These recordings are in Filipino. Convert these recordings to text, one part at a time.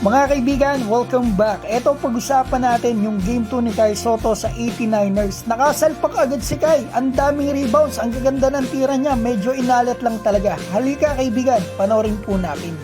Mga kaibigan, welcome back. Ito pag-usapan natin yung game 2 ni Kai Sotto sa 89ers. Nakasalpak agad si Kai. Ang daming rebounds, ang gaganda ng tira niya. Medyo inalat lang talaga. Halika kaibigan, panoorin po natin.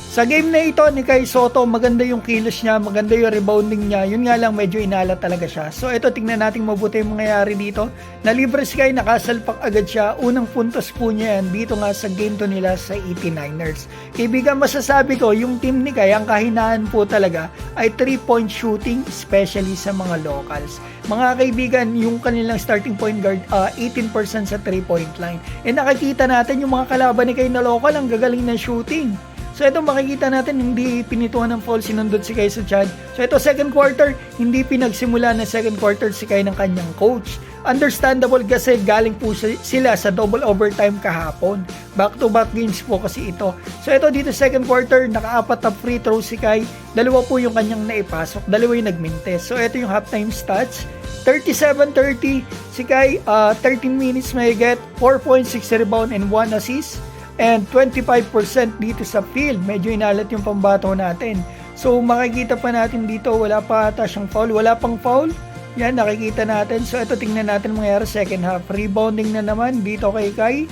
Sa game na ito ni Kai Sotto, maganda yung kilos niya, maganda yung rebounding niya. Yun nga lang, medyo inalat talaga siya. So ito, tingnan natin mabuti yung mangyayari dito. Nalibre si Kai, nakasalpak agad siya. Unang puntos po niya yan dito nga sa game 2 nila sa 89ers. Kaibigan, masasabi ko, yung team ni Kai, ang kahinaan po talaga ay 3-point shooting, especially sa mga locals. Mga kaibigan, yung kanilang starting point guard, 18% sa 3-point line. Nakikita natin yung mga kalaban ni Kai na local, ang gagaling na shooting. So ito makikita natin hindi pinituan ng foul, sinundot si Kai sa Chad. So ito second quarter, hindi pinagsimula na second quarter si Kai ng kanyang coach. Understandable kasi galing po sila sa double overtime kahapon. Back-to-back games po kasi ito. So ito dito second quarter, naka-apat na free throw si Kai. Dalawa po yung kanyang naipasok, dalawa yung nagmintes. So ito yung halftime stats. 37-30 si Kai, 13 minutes may get, 4.6 rebound and 1 assist. And 25% dito sa field. Medyo inalat yung pambato natin. So makikita pa natin dito, wala pa ata siyang foul. Wala pang foul. Yan, nakikita natin. So ito, tingnan natin mangyayari second half. Rebounding na naman dito kay Kai.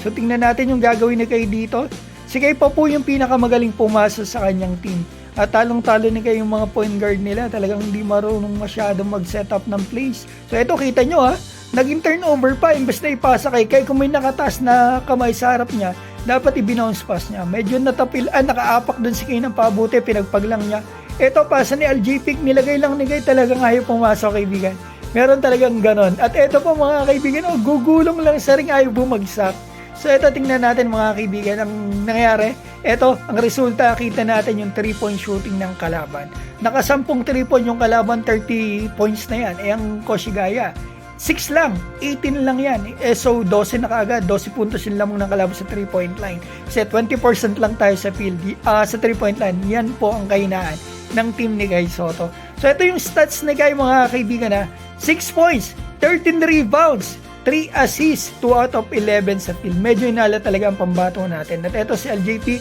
So tingnan natin yung gagawin ni Kai dito. Si Kai pa po yung pinakamagaling pumasa sa kanyang team. At talong-talo ni Kai yung mga point guard nila. Talagang hindi marunong masyadong mag-set up ng plays. So ito, kita nyo ha. Naging turnover pa, imbes na ipasa kay Kai, kung may nakataas na kamay sa harap niya, dapat i-bounce pass niya. Medyo nakaapak dun si Kai ng pabuti, pinagpaglang niya. Ito, pasa ni LJ Pick, nilagay lang ni Kai, talagang ayaw pumasok kaibigan. Meron talagang ganon. At ito po mga kaibigan, gugulong lang sa ring, ayaw bumagsak. So ito, tingnan natin mga kaibigan, ang nangyari. Ito, ang resulta, kita natin yung 3-point shooting ng kalaban. Nakasampung 3-point yung kalaban, 30 points na yan. Ang Koshigaya, 6 lang, 18 lang yan. So 12 na kaagad, 12 puntos yung lamang ng kalaban sa 3-point line. Kasi 20% lang tayo sa field, sa 3-point line. Yan po ang kahinaan ng team ni Kai Sotto. So ito yung stats ni Kai mga kaibigan ha. 6 points, 13 rebounds, 3 assists, 2 out of 11 sa field. Medyo inala talaga ang pambato natin. At ito si LJP,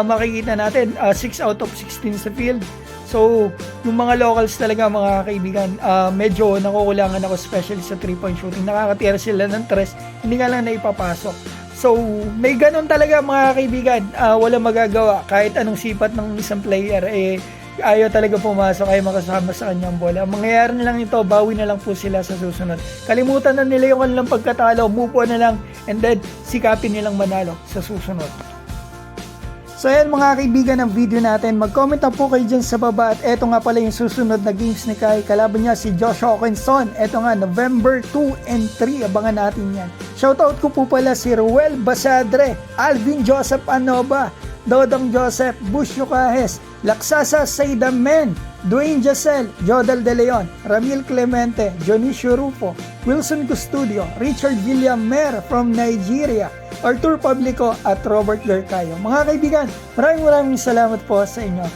makikita natin, 6 out of 16 sa field. So, yung mga locals talaga mga kaibigan, medyo nakukulangan ako especially sa 3-point shooting. Nakakatira sila ng 3, hindi nga lang naipapasok. So, may ganun talaga mga kaibigan, wala magagawa. Kahit anong sipat ng isang player, ayaw talaga pumasok, ayaw makasama sa kanyang bola. Ang mangyayari na lang ito, bawi na lang po sila sa susunod. Kalimutan na nila yung kanilang pagkatalo, move on na lang, and then sikapin nilang manalo sa susunod. So ayan mga kaibigan ng video natin, mag-comment na po kayo dyan sa baba at eto nga pala yung susunod na games ni Kai. Kalaban niya si Josh Hawkinson, eto nga November 2 and 3, abangan natin yan. Shoutout ko po pala si Ruel Basadre, Alvin Joseph Anoba, Dodong Joseph, Busyo Cajes, Laksasa Saidamen, Dwayne Jacel, Jodel De Leon, Ramil Clemente, Dionisio Rufo, Wilson Custodio, Richard Villamer from Nigeria, Arthur Pablico at Robert Garcayo. Mga kaibigan, maraming salamat po sa inyo.